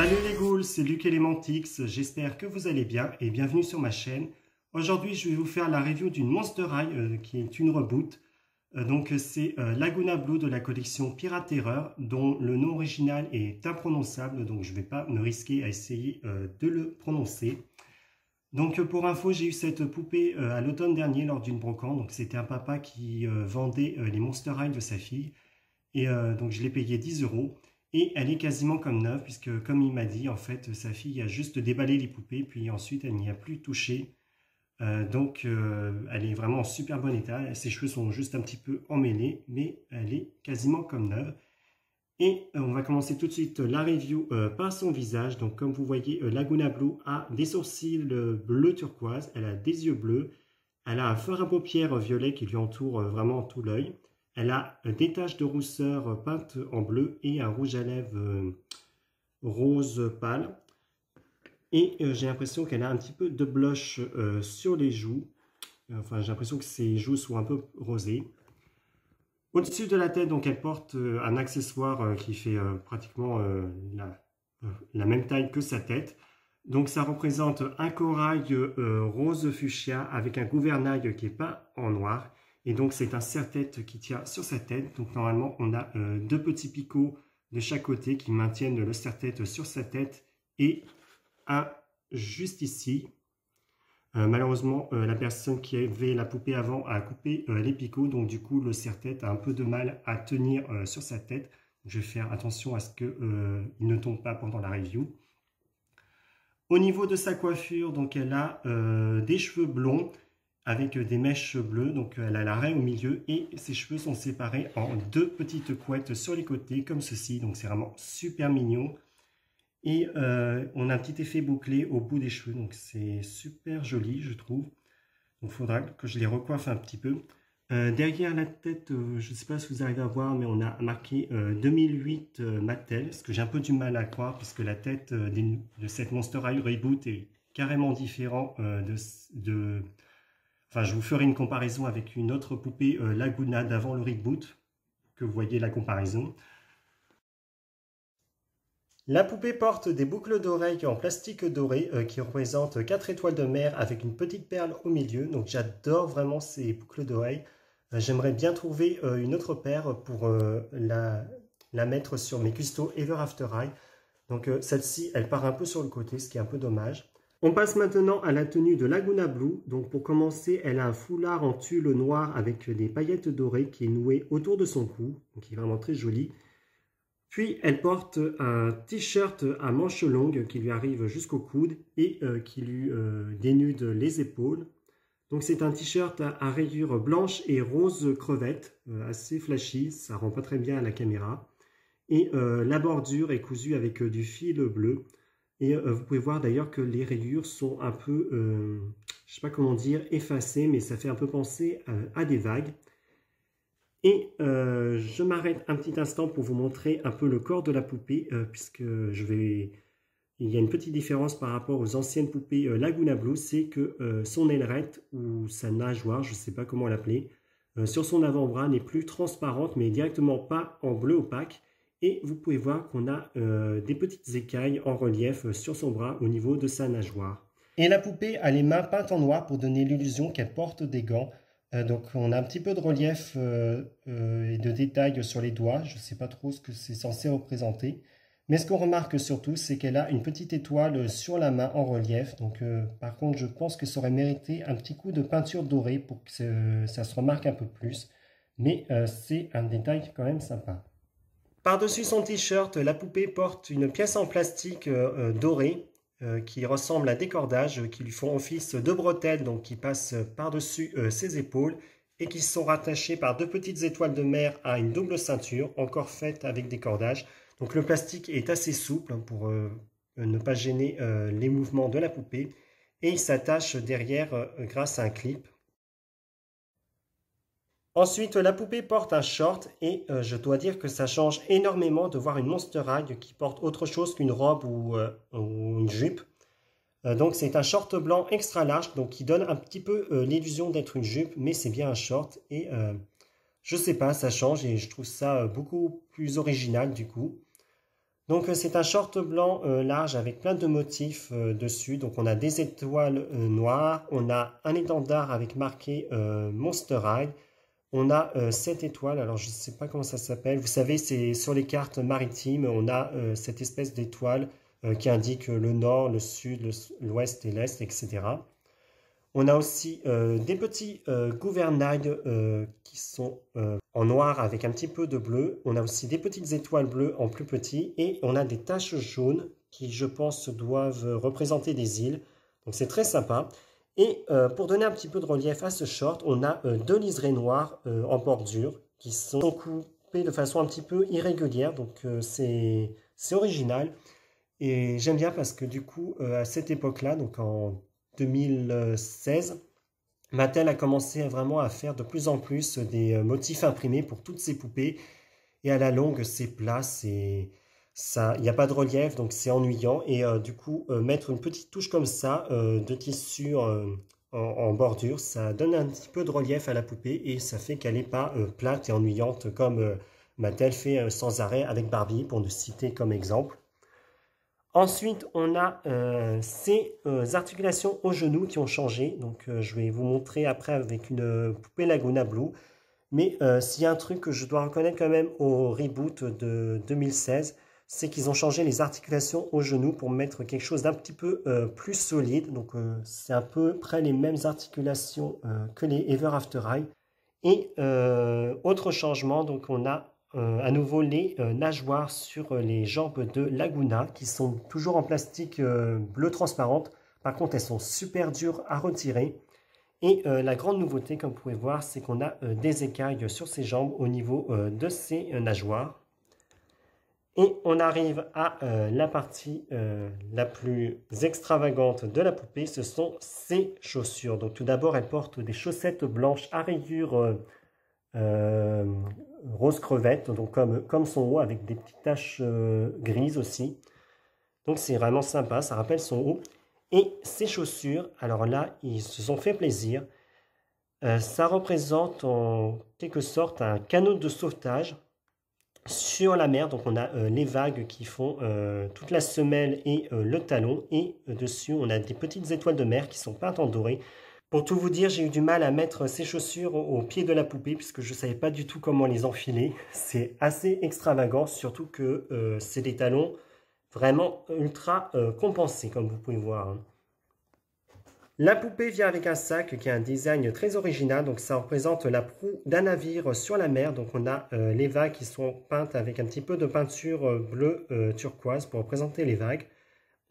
Salut les ghouls, c'est Luc Elementix, j'espère que vous allez bien et bienvenue sur ma chaîne. Aujourd'hui je vais vous faire la review d'une Monster High qui est une reboot. C'est Laguna Blue de la collection Pirate Terror dont le nom original est imprononçable, donc je ne vais pas me risquer à essayer de le prononcer. Donc pour info, j'ai eu cette poupée à l'automne dernier lors d'une brocante. Donc c'était un papa qui vendait les Monster High de sa fille et donc je l'ai payé 10 €. Et elle est quasiment comme neuve, puisque comme il m'a dit, en fait, sa fille a juste déballé les poupées, puis ensuite elle n'y a plus touché. Elle est vraiment en super bon état. Ses cheveux sont juste un petit peu emmêlés, mais elle est quasiment comme neuve. Et on va commencer tout de suite la review par son visage. Donc comme vous voyez, Laguna Blue a des sourcils bleu turquoise, elle a des yeux bleus, elle a un fard à paupières violet qui lui entoure vraiment tout l'œil. Elle a des taches de rousseur peintes en bleu et un rouge à lèvres rose pâle. Et j'ai l'impression qu'elle a un petit peu de blush sur les joues. J'ai l'impression que ses joues sont un peu rosées. Au-dessus de la tête, donc, elle porte un accessoire qui fait pratiquement la même taille que sa tête. Donc ça représente un corail rose fuchsia avec un gouvernail qui est peint en noir. Et donc c'est un serre-tête qui tient sur sa tête. Donc normalement on a deux petits picots de chaque côté qui maintiennent le serre-tête sur sa tête et un juste ici. Malheureusement la personne qui avait la poupée avant a coupé les picots. Donc du coup le serre-tête a un peu de mal à tenir sur sa tête. Je vais faire attention à ce qu'il ne tombe pas pendant la review. Au niveau de sa coiffure, donc elle a des cheveux blonds avec des mèches bleues, donc elle a la raie au milieu et ses cheveux sont séparés en deux petites couettes sur les côtés comme ceci, donc c'est vraiment super mignon. Et on a un petit effet bouclé au bout des cheveux, donc c'est super joli je trouve. Donc il faudra que je les recoiffe un petit peu. Derrière la tête, je ne sais pas si vous arrivez à voir, mais on a marqué 2008 Mattel, ce que j'ai un peu du mal à croire, puisque la tête de cette Monster High Reboot est carrément différente Enfin, je vous ferai une comparaison avec une autre poupée Laguna d'avant le reboot, que vous voyez la comparaison. La poupée porte des boucles d'oreilles en plastique doré qui représentent 4 étoiles de mer avec une petite perle au milieu. Donc j'adore vraiment ces boucles d'oreilles. J'aimerais bien trouver une autre paire pour la mettre sur mes custos Ever After High. Donc celle-ci, elle part un peu sur le côté, ce qui est un peu dommage. On passe maintenant à la tenue de Laguna Blue. Donc pour commencer, elle a un foulard en tulle noir avec des paillettes dorées qui est noué autour de son cou, donc qui est vraiment très joli. Puis elle porte un t-shirt à manches longues qui lui arrive jusqu'au coude et qui lui dénude les épaules. Donc c'est un t-shirt à rayures blanches et rose crevette, assez flashy, ça rend pas très bien à la caméra. Et la bordure est cousue avec du fil bleu. Et vous pouvez voir d'ailleurs que les rayures sont un peu, je ne sais pas comment dire, effacées, mais ça fait un peu penser à des vagues. Et je m'arrête un petit instant pour vous montrer un peu le corps de la poupée, puisque il y a une petite différence par rapport aux anciennes poupées Laguna Blue, c'est que son ailerette ou sa nageoire, je ne sais pas comment l'appeler, sur son avant-bras n'est plus transparente, mais directement peint en bleu opaque. Et vous pouvez voir qu'on a des petites écailles en relief sur son bras au niveau de sa nageoire. Et la poupée a les mains peintes en noir pour donner l'illusion qu'elle porte des gants. Donc on a un petit peu de relief et de détails sur les doigts. Je ne sais pas trop ce que c'est censé représenter. Mais ce qu'on remarque surtout, c'est qu'elle a une petite étoile sur la main en relief. Donc par contre, je pense que ça aurait mérité un petit coup de peinture dorée pour que ça se remarque un peu plus. Mais c'est un détail quand même sympa. Par-dessus son t-shirt, la poupée porte une pièce en plastique dorée qui ressemble à des cordages qui lui font office de bretelles, donc qui passent par-dessus ses épaules et qui sont rattachées par deux petites étoiles de mer à une double ceinture, encore faite avec des cordages. Donc le plastique est assez souple pour ne pas gêner les mouvements de la poupée et il s'attache derrière grâce à un clip. Ensuite, la poupée porte un short et je dois dire que ça change énormément de voir une Monster High qui porte autre chose qu'une robe ou une jupe. Donc c'est un short blanc extra large donc qui donne un petit peu l'illusion d'être une jupe, mais c'est bien un short et je sais pas, ça change et je trouve ça beaucoup plus original du coup. Donc c'est un short blanc large avec plein de motifs dessus. Donc on a des étoiles noires, on a un étendard avec marqué Monster High. On a 7 étoiles, alors je ne sais pas comment ça s'appelle. Vous savez, c'est sur les cartes maritimes, on a cette espèce d'étoile qui indique le nord, le sud, l'ouest et l'est, etc. On a aussi des petits gouvernails qui sont en noir avec un petit peu de bleu. On a aussi des petites étoiles bleues en plus petits. Et on a des taches jaunes qui, je pense, doivent représenter des îles. Donc c'est très sympa. Et pour donner un petit peu de relief à ce short, on a deux liserés noirs en bordure qui sont coupés de façon un petit peu irrégulière. Donc c'est original. Et j'aime bien parce que du coup, à cette époque-là, donc en 2016, Mattel a commencé vraiment à faire de plus en plus des motifs imprimés pour toutes ses poupées. Et à la longue, c'est plat, ça, il n'y a pas de relief, donc c'est ennuyant. Et du coup, mettre une petite touche comme ça de tissu en bordure, ça donne un petit peu de relief à la poupée et ça fait qu'elle n'est pas plate et ennuyante comme Mattel fait sans arrêt avec Barbie, pour nous citer comme exemple. Ensuite, on a ces articulations au genou qui ont changé. Donc, je vais vous montrer après avec une poupée Laguna Blue. Mais s'il y a un truc que je dois reconnaître quand même au reboot de 2016, c'est qu'ils ont changé les articulations au genou pour mettre quelque chose d'un petit peu plus solide. Donc, c'est à peu près les mêmes articulations que les Ever After High. Et autre changement, donc on a à nouveau les nageoires sur les jambes de Laguna qui sont toujours en plastique bleu transparente. Par contre, elles sont super dures à retirer. Et la grande nouveauté, comme vous pouvez voir, c'est qu'on a des écailles sur ses jambes au niveau de ces nageoires. Et on arrive à la partie la plus extravagante de la poupée, ce sont ses chaussures. Donc tout d'abord, elle porte des chaussettes blanches à rayures rose crevette, donc comme son haut, avec des petites taches grises aussi. Donc c'est vraiment sympa, ça rappelle son haut. Et ses chaussures, alors là, ils se sont fait plaisir. Ça représente en quelque sorte un canot de sauvetage sur la mer. Donc on a les vagues qui font toute la semelle et le talon. Et dessus, on a des petites étoiles de mer qui sont peintes en doré. Pour tout vous dire, j'ai eu du mal à mettre ces chaussures au pied de la poupée puisque je ne savais pas du tout comment les enfiler. C'est assez extravagant, surtout que c'est des talons vraiment ultra compensés, comme vous pouvez voir. La poupée vient avec un sac qui a un design très original, donc ça représente la proue d'un navire sur la mer. Donc on a les vagues qui sont peintes avec un petit peu de peinture bleue turquoise pour représenter les vagues.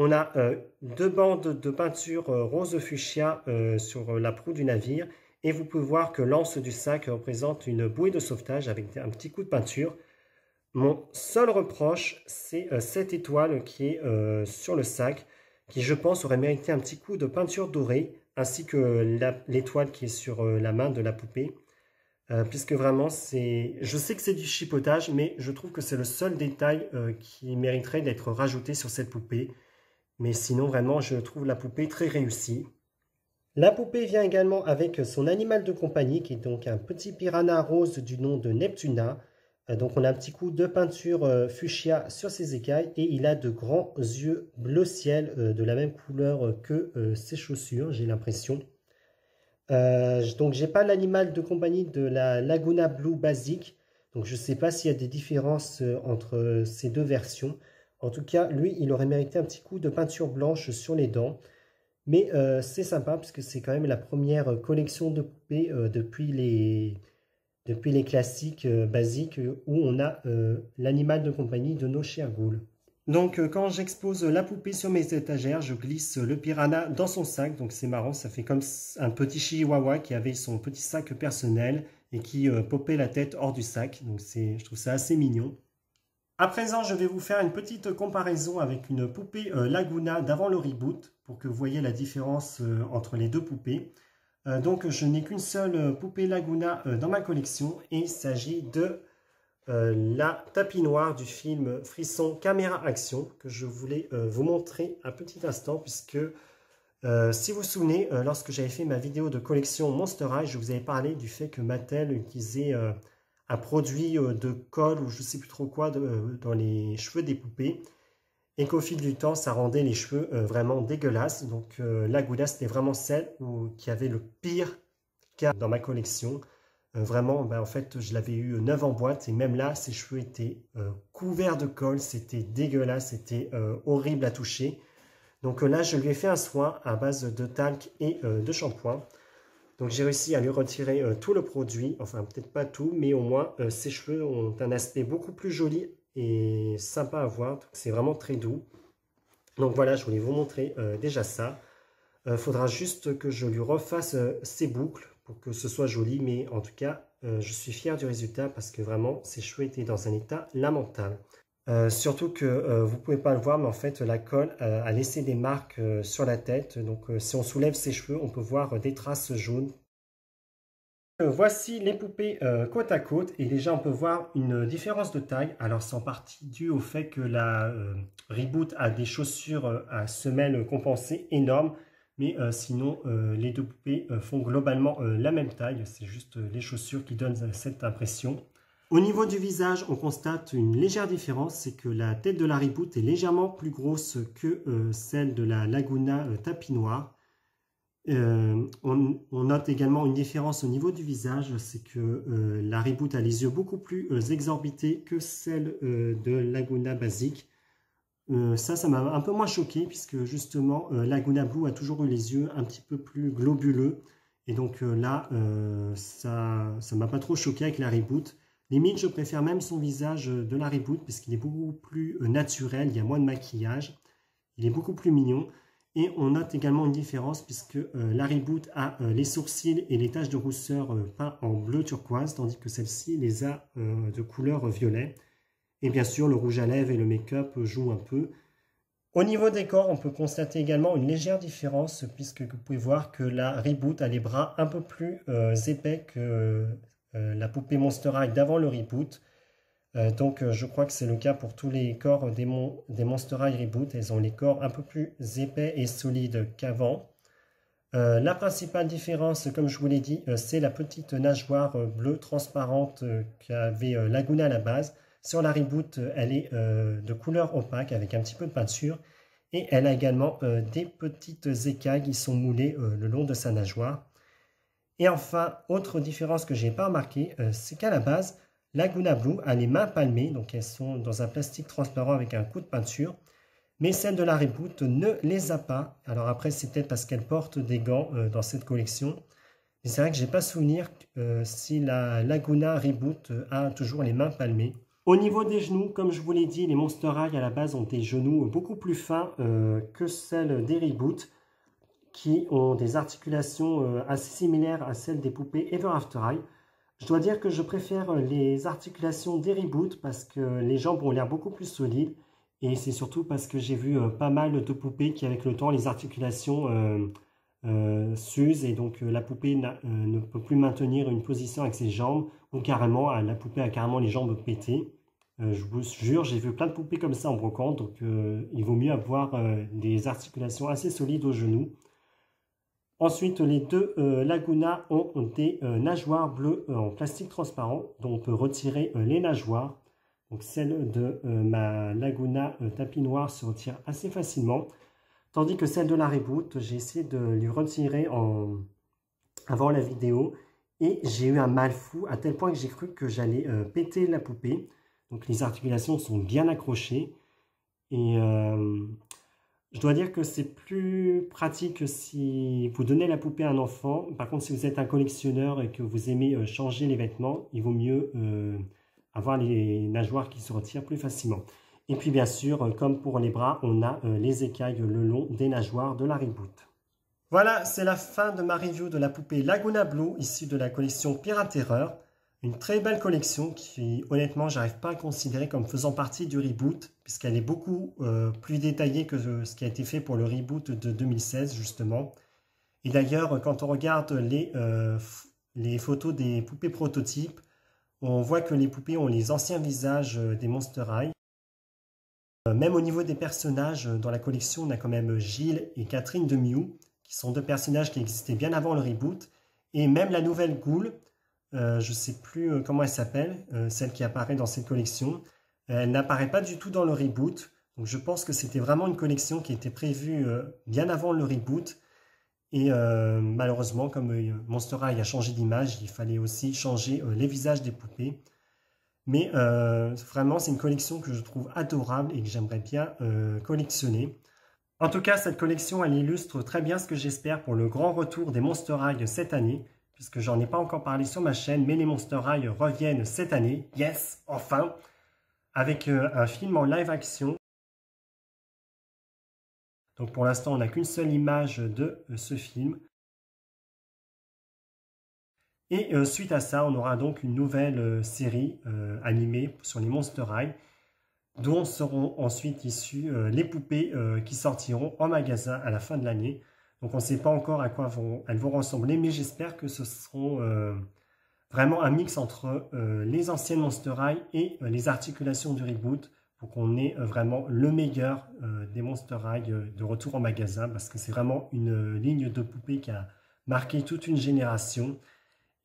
On a deux bandes de peinture rose fuchsia sur la proue du navire. Et vous pouvez voir que l'anse du sac représente une bouée de sauvetage avec un petit coup de peinture. Mon seul reproche, c'est cette étoile qui est sur le sac, qui je pense aurait mérité un petit coup de peinture dorée, ainsi que l'étoile qui est sur la main de la poupée. Puisque vraiment, je sais que c'est du chipotage, mais je trouve que c'est le seul détail qui mériterait d'être rajouté sur cette poupée. Mais sinon, vraiment, je trouve la poupée très réussie. La poupée vient également avec son animal de compagnie, qui est donc un petit piranha rose du nom de Neptuna. Donc on a un petit coup de peinture fuchsia sur ses écailles et il a de grands yeux bleu ciel de la même couleur que ses chaussures, j'ai l'impression. Donc j'ai pas l'animal de compagnie de la Laguna Blue basique, donc je ne sais pas s'il y a des différences entre ces deux versions. En tout cas, lui, il aurait mérité un petit coup de peinture blanche sur les dents. Mais c'est sympa parce que c'est quand même la première collection de poupées depuis les classiques basiques où on a l'animal de compagnie de nos chers ghouls. Donc quand j'expose la poupée sur mes étagères, je glisse le piranha dans son sac. Donc c'est marrant, ça fait comme un petit chihuahua qui avait son petit sac personnel et qui popait la tête hors du sac. Donc je trouve ça assez mignon. À présent, je vais vous faire une petite comparaison avec une poupée Laguna d'avant le reboot pour que vous voyez la différence entre les deux poupées. Donc, je n'ai qu'une seule poupée Laguna dans ma collection et il s'agit de la tapinoire du film Frisson Caméra Action que je voulais vous montrer un petit instant puisque si vous vous souvenez, lorsque j'avais fait ma vidéo de collection Monster High, je vous avais parlé du fait que Mattel utilisait un produit de colle ou je sais plus trop quoi dans les cheveux des poupées. Et qu'au fil du temps, ça rendait les cheveux vraiment dégueulasses. Donc Laguna, c'était vraiment celle qui avait le pire cas dans ma collection. Vraiment, ben, en fait, je l'avais eu 9 en boîte et même là, ses cheveux étaient couverts de colle. C'était dégueulasse, c'était horrible à toucher. Donc là, je lui ai fait un soin à base de talc et de shampoing. Donc j'ai réussi à lui retirer tout le produit. Enfin, peut-être pas tout, mais au moins, ses cheveux ont un aspect beaucoup plus joli et sympa à voir. C'est vraiment très doux. Donc voilà, je voulais vous montrer déjà ça. Faudra juste que je lui refasse ses boucles pour que ce soit joli. Mais en tout cas, je suis fier du résultat parce que vraiment, ses cheveux étaient dans un état lamentable. Surtout que vous ne pouvez pas le voir, mais en fait, la colle a laissé des marques sur la tête. Donc si on soulève ses cheveux, on peut voir des traces jaunes. Voici les poupées côte à côte et déjà on peut voir une différence de taille. Alors c'est en partie dû au fait que la Reboot a des chaussures à semelles compensées énormes. Mais sinon les deux poupées font globalement la même taille. C'est juste les chaussures qui donnent cette impression. Au niveau du visage, on constate une légère différence. C'est que la tête de la Reboot est légèrement plus grosse que celle de la Laguna tapis noir. On note également une différence au niveau du visage, c'est que la Reboot a les yeux beaucoup plus exorbités que celle de Laguna basique. Ça m'a un peu moins choqué puisque justement Laguna Blue a toujours eu les yeux un petit peu plus globuleux. Et donc là, ça m'a pas trop choqué avec la Reboot. Limite, je préfère même son visage de la Reboot puisqu'il est beaucoup plus naturel, il y a moins de maquillage. Il est beaucoup plus mignon. Et on note également une différence puisque la Reboot a les sourcils et les taches de rousseur peints en bleu turquoise, tandis que celle-ci les a de couleur violet. Et bien sûr, le rouge à lèvres et le make-up jouent un peu. Au niveau des corps, on peut constater également une légère différence puisque vous pouvez voir que la Reboot a les bras un peu plus épais que la poupée Monster High d'avant le Reboot. Donc je crois que c'est le cas pour tous les corps des Monster High Reboot. Elles ont les corps un peu plus épais et solides qu'avant. La principale différence, comme je vous l'ai dit, c'est la petite nageoire bleue transparente qu'avait Laguna à la base. Sur la Reboot, elle est de couleur opaque avec un petit peu de peinture. Et elle a également des petites écailles qui sont moulées le long de sa nageoire. Et enfin, autre différence que je n'ai pas remarqué, c'est qu'à la base, Laguna Blue a les mains palmées, donc elles sont dans un plastique transparent avec un coup de peinture. Mais celle de la Reboot ne les a pas. Alors après, c'est peut-être parce qu'elle porte des gants dans cette collection. Mais c'est vrai que je n'ai pas souvenir si la Laguna Reboot a toujours les mains palmées. Au niveau des genoux, comme je vous l'ai dit, les Monster High à la base ont des genoux beaucoup plus fins que celles des Reboot, qui ont des articulations assez similaires à celles des poupées Ever After High. Je dois dire que je préfère les articulations des Reboot parce que les jambes ont l'air beaucoup plus solides. Et c'est surtout parce que j'ai vu pas mal de poupées qui, avec le temps, les articulations s'usent. Et donc, la poupée ne peut plus maintenir une position avec ses jambes. Ou carrément, la poupée a carrément les jambes pétées. Je vous jure, j'ai vu plein de poupées comme ça en brocante. Donc, il vaut mieux avoir des articulations assez solides aux genoux. Ensuite, les deux Laguna ont des nageoires bleues en plastique transparent, dont on peut retirer les nageoires. Donc celle de ma Laguna tapis noir se retire assez facilement. Tandis que celle de la Reboot, j'ai essayé de lui retirer avant la vidéo. Et j'ai eu un mal fou à tel point que j'ai cru que j'allais péter la poupée. Donc les articulations sont bien accrochées. Et je dois dire que c'est plus pratique si vous donnez la poupée à un enfant. Par contre, si vous êtes un collectionneur et que vous aimez changer les vêtements, il vaut mieux avoir les nageoires qui se retirent plus facilement. Et puis bien sûr, comme pour les bras, on a les écailles le long des nageoires de la Reboot. Voilà, c'est la fin de ma review de la poupée Laguna Blue, issue de la collection Piraterreur. Une très belle collection qui, honnêtement, j'arrive pas à considérer comme faisant partie du reboot, puisqu'elle est beaucoup plus détaillée que ce qui a été fait pour le reboot de 2016, justement. Et d'ailleurs, quand on regarde les photos des poupées prototypes, on voit que les poupées ont les anciens visages des Monster High. Même au niveau des personnages, dans la collection, on a quand même Gilles et Catherine de Mew, qui sont deux personnages qui existaient bien avant le reboot. Et même la nouvelle Ghoul, je ne sais plus comment elle s'appelle, celle qui apparaît dans cette collection. Elle n'apparaît pas du tout dans le reboot. Donc je pense que c'était vraiment une collection qui était prévue bien avant le reboot. Et malheureusement, comme Monster High a changé d'image, il fallait aussi changer les visages des poupées. Mais vraiment, c'est une collection que je trouve adorable et que j'aimerais bien collectionner. En tout cas, cette collection, elle illustre très bien ce que j'espère pour le grand retour des Monster High cette année, puisque j'en ai pas encore parlé sur ma chaîne, mais les Monster High reviennent cette année. Yes, enfin, avec un film en live action. Donc pour l'instant, on n'a qu'une seule image de ce film. Et suite à ça, on aura donc une nouvelle série animée sur les Monster High, dont seront ensuite issues les poupées qui sortiront en magasin à la fin de l'année. Donc on ne sait pas encore à quoi elles vont ressembler, mais j'espère que ce seront vraiment un mix entre les anciennes Monster High et les articulations du reboot, pour qu'on ait vraiment le meilleur des Monster High de retour en magasin, parce que c'est vraiment une ligne de poupées qui a marqué toute une génération,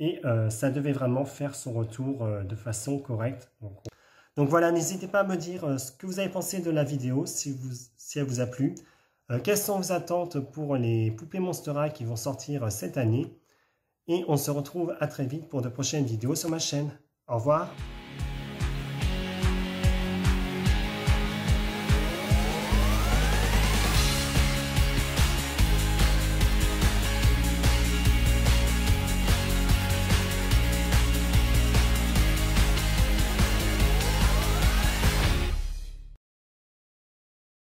et ça devait vraiment faire son retour de façon correcte. Donc voilà, n'hésitez pas à me dire ce que vous avez pensé de la vidéo, si elle vous a plu. Quelles sont vos attentes pour les poupées Monster High qui vont sortir cette année? Et on se retrouve à très vite pour de prochaines vidéos sur ma chaîne. Au revoir!